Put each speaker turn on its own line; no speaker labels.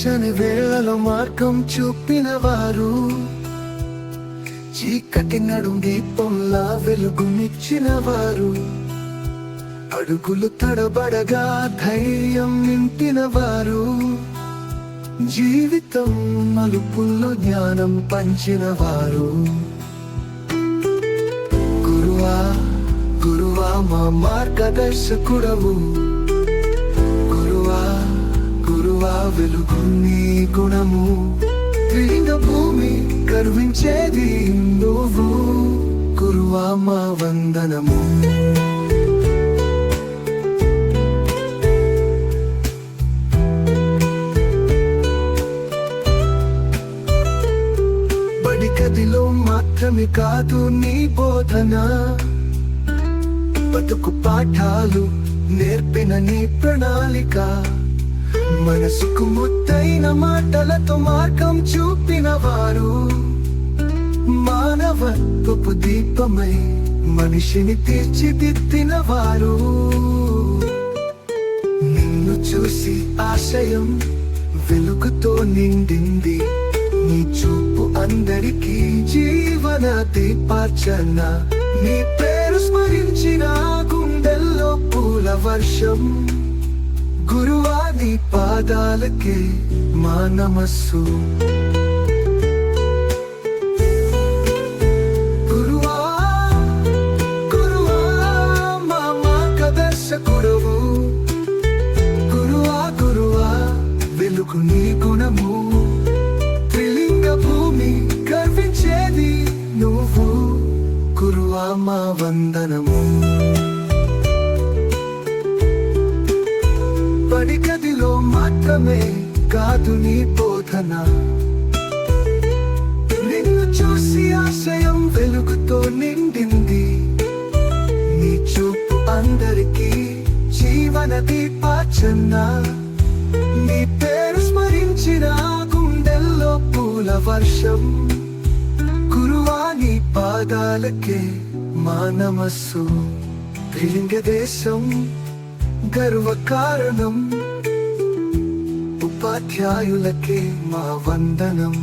తోచని వేళలో మార్గం చూపిన వారు, చీకటి నడుం దీపంలా వెలుగునిచ్చిన వారు, అడుగులు తడబడగా ధైర్యం నింపిన వారు, జీవితం మలుపుల్లో జ్ఞానం పంచిన వారు. గురువా గురువా మా మార్గదర్శకుడవు, గురువా గురువా వెలుగు నీ గుణము, త్రిలింగ భూమి గర్వించేది నువ్వు, గురువా మా వందనము. గదిలో మాత్రమే కాదు నీ బోధన, బతుకు పాఠాలు నేర్పిన నీ ప్రణాళిక, మనసుకు ముద్దైన మాటలతో మార్గం చూపిన వారు, మానవత్వపు దీపమై మనిషిని తీర్చిదిద్దిన వారు. నిన్ను చూసి ఆశయం వెలుగుతో నిండింది, నీ చూపు అందరికీ జీవన దీపార్చన, నీ పేరు స్మరించిన గుండెల్లో పూల వర్షం, గురువా నీ పాదాలకే మా నమస్సు. గురువా గురువా మా మార్గదర్శకుడవు, గురువా గురువా వెలుగు నీ గుణము, భూమి గర్వించేది నువ్వు, గురువా మా వందనము. బడి గదిలో మాత్రమే కాదు నీ బోధన, నిన్ను చూసి ఆశయం వెలుగుతో నిండింది, నీ చూపు అందరికీ జీవన దీపార్చన, నీ పేరు స్మరించిన పూల వర్షం, గురువా నీ పాదాలకే మా నమస్సు. త్రిలింగ దేశం గర్వ కారణం, ఉపాధ్యాయులకే మా వందనం.